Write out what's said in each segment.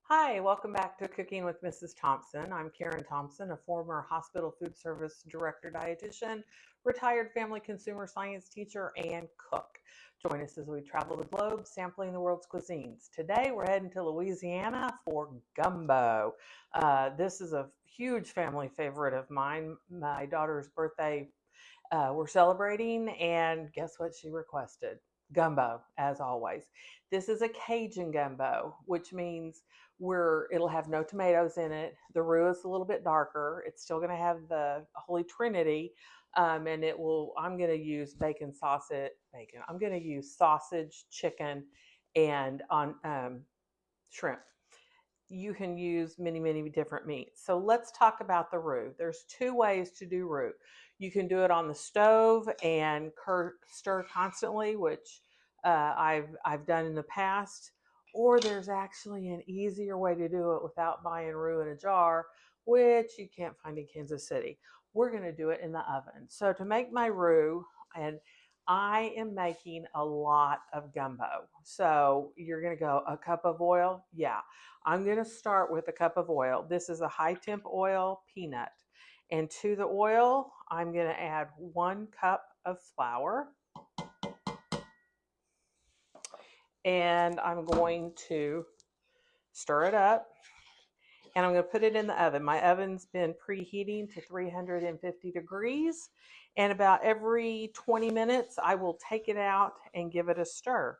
Hi, welcome back to Cooking with Mrs. Thompson. I'm Karen Thompson, a former hospital food service director dietitian, retired family consumer science teacher, and cook. Join us as we travel the globe sampling the world's cuisines. Today we're heading to Louisiana for gumbo. This is a huge family favorite of mine. My daughter's birthday we're celebrating, and guess what she requested? Gumbo, as always. This is a Cajun gumbo, which means it'll have no tomatoes in it. The roux is a little bit darker. It's still going to have the holy trinity, and I'm going to use I'm going to use sausage, chicken, and on shrimp. You can use many, many different meats. So let's talk about the roux. There's two ways to do roux. You can do it on the stove and stir constantly, which I've done in the past. Or there's actually an easier way to do it without buying roux in a jar, which you can't find in Kansas City. We're going to do it in the oven. So to make my roux, and I am making a lot of gumbo. So you're going to go a cup of oil. Yeah, I'm going to start with a cup of oil. This is a high temp oil peanut. And to the oil, I'm going to add 1 cup of flour. And I'm going to stir it up. And I'm going to put it in the oven. My oven's been preheating to 350 degrees. And about every 20 minutes, I will take it out and give it a stir.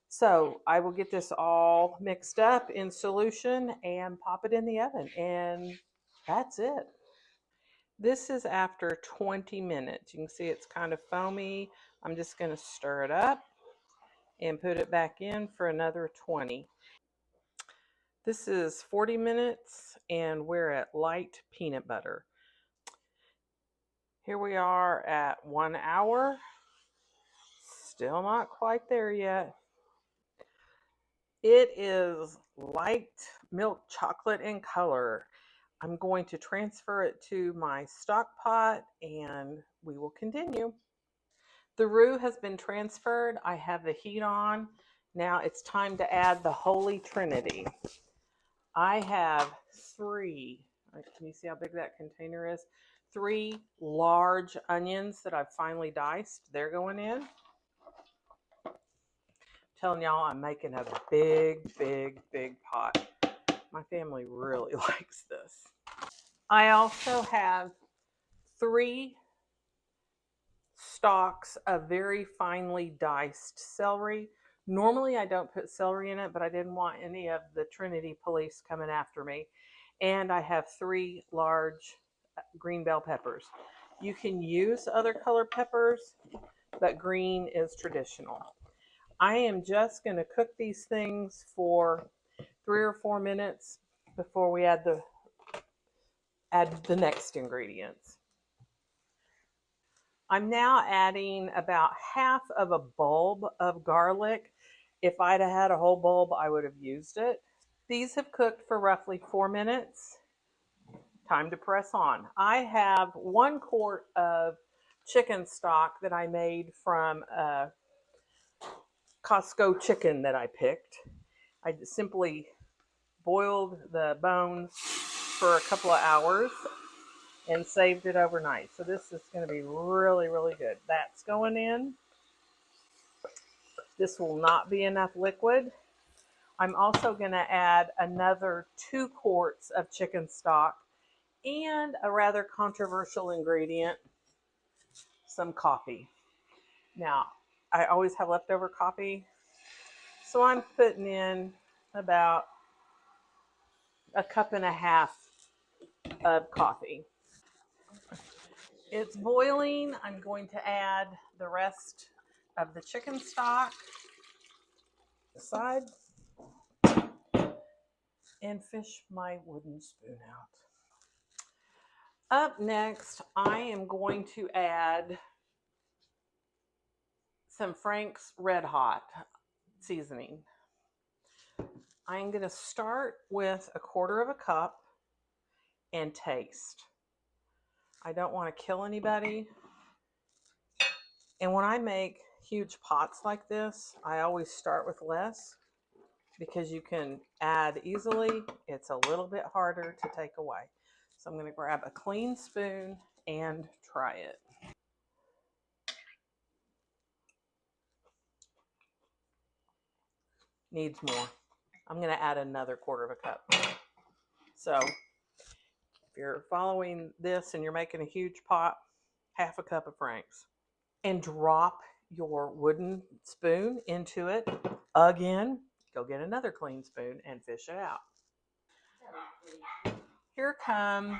So I will get this all mixed up in solution and pop it in the oven. And that's it. This is after 20 minutes. You can see it's kind of foamy. I'm just going to stir it up and put it back in for another 20. This is 40 minutes and we're at light peanut butter. Here we are at 1 hour. Still not quite there yet. It is light milk chocolate in color. I'm going to transfer it to my stock pot and we will continue. The roux has been transferred. I have the heat on. Now it's time to add the holy trinity. I have can you see how big that container is? 3 large onions that I've finely diced. They're going in. I'm telling y'all, I'm making a big, big, big pot. My family really likes this. I also have 3 stalks of very finely diced celery. Normally I don't put celery in it, but I didn't want any of the Trinity police coming after me. And I have 3 large green bell peppers. You can use other color peppers, but green is traditional. I am just going to cook these things for 3 or 4 minutes before we add the next ingredients. I'm now adding about half of a bulb of garlic. If I'd have had a whole bulb, I would have used it. These have cooked for roughly 4 minutes. Time to press on. I have 1 quart of chicken stock that I made from a Costco chicken that I picked. I simply boiled the bones for a couple of hours and saved it overnight. So this is going to be really, really good. That's going in. This will not be enough liquid. I'm also going to add another 2 quarts of chicken stock and a rather controversial ingredient, some coffee. Now, I always have leftover coffee, so I'm putting in about 1.5 cups of coffee. It's boiling. I'm going to add the rest of the chicken stock aside and fish my wooden spoon out. Up next, I am going to add some Frank's Red Hot seasoning. I'm going to start with 1/4 cup and taste. I don't want to kill anybody. And when I make huge pots like this, I always start with less because you can add easily. It's a little bit harder to take away. So I'm going to grab a clean spoon and try it. Needs more. I'm going to add another quarter of a cup. So if you're following this and you're making a huge pot, half a cup of Frank's. And drop your wooden spoon into it again. Go get another clean spoon and fish it out. Here come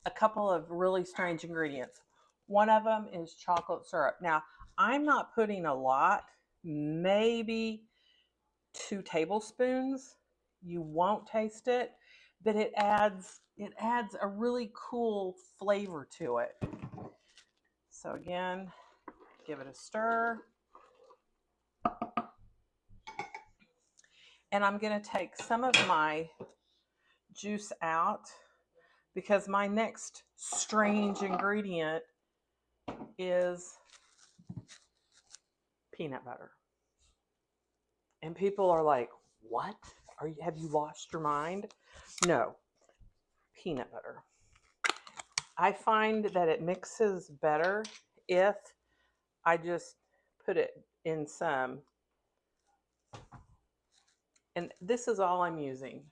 a couple of really strange ingredients. One of them is chocolate syrup. Now, I'm not putting a lot, maybe 2 tablespoons. You won't taste it, but it adds a really cool flavor to it. So again, give it a stir. And I'm going to take some of my juice out because my next strange ingredient is peanut butter. And people are like, "What? Have you lost your mind?" No. Peanut butter. I find that it mixes better if I just put it in some. And this is all I'm using.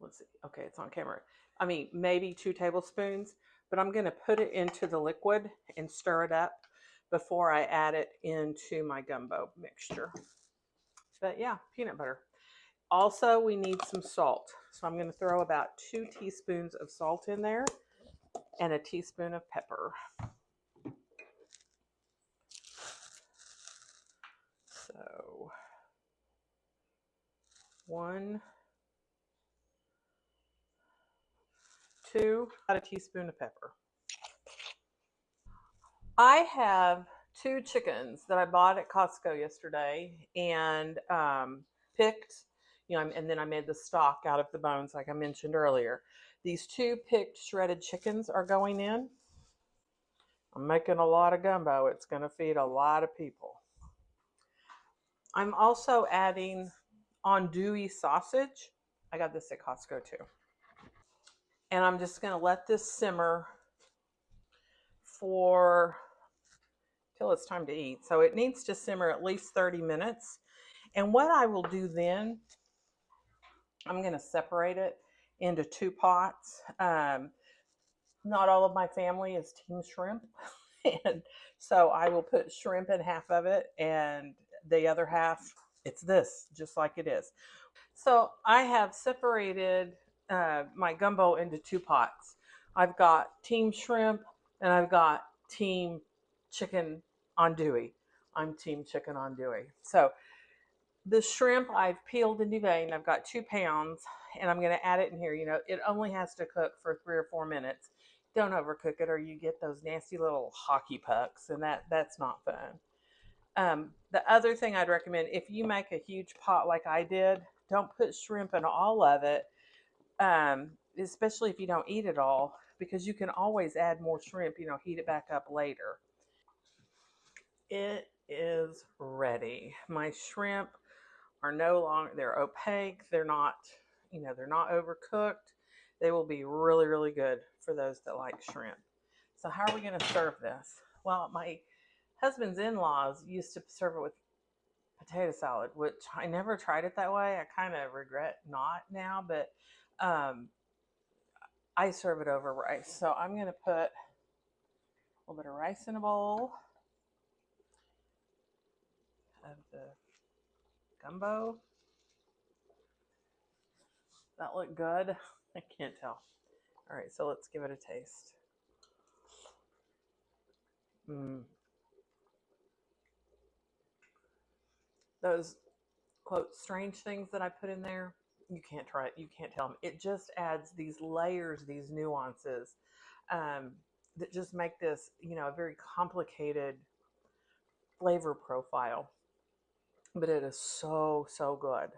Let's see. Okay, it's on camera. I mean, maybe 2 tablespoons, but I'm going to put it into the liquid and stir it up before I add it into my gumbo mixture. But yeah, peanut butter. Also, we need some salt. So I'm going to throw about 2 teaspoons of salt in there and a teaspoon of pepper. So 1, 2, about a teaspoon of pepper. I have 2 chickens that I bought at Costco yesterday and picked, and then I made the stock out of the bones like I mentioned earlier. These 2 picked shredded chickens are going in. I'm making a lot of gumbo. It's going to feed a lot of people. I'm also adding andouille sausage. I got this at Costco too. And I'm just going to let this simmer for till it's time to eat. So it needs to simmer at least 30 minutes. And what I will do then, I'm going to separate it into 2 pots. Not all of my family is team shrimp. And so I will put shrimp in half of it and the other half, it's this, just like it is. So I have separated my gumbo into 2 pots. I've got team shrimp and I've got team chicken andouille. I'm team chicken andouille. So the shrimp I've peeled and deveined. I've got 2 pounds and I'm going to add it in here. It only has to cook for 3 or 4 minutes. Don't overcook it or you get those nasty little hockey pucks and that's not fun. The other thing I'd recommend, if you make a huge pot like I did, don't put shrimp in all of it, especially if you don't eat it all, because you can always add more shrimp, heat it back up later. It is ready. My shrimp are no longer, they're opaque. They're not, they're not overcooked. They will be really, really good for those that like shrimp. So how are we going to serve this? Well, my husband's in-laws used to serve it with potato salad, which I never tried it that way. I kind of regret not now, but I serve it over rice. So I'm going to put a little bit of rice in a bowl of the gumbo. That look good? I can't tell. All right, so let's give it a taste. Those, quote, strange things that I put in there, you can't try it. You can't tell them. It just adds these layers, these nuances that just make this, a very complicated flavor profile. But it is so, so good.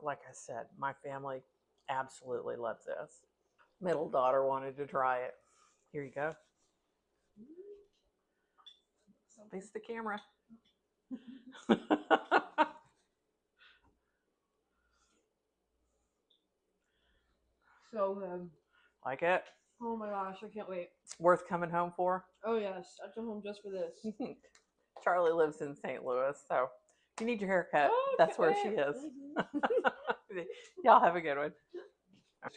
Like I said, my family absolutely loves this. Middle daughter wanted to try it. Here you go. Face the camera. So good. Like it? Oh my gosh, I can't wait. Worth coming home for? Oh yes, I come home just for this. Charlie lives in St. Louis, so if you need your haircut, Oh, that's where she is. Y'all have a good one.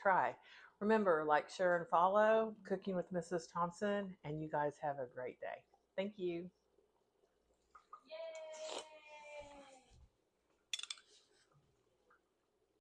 Try. Remember, like, share, and follow Cooking with Mrs. Thompson, and you guys have a great day. Thank you.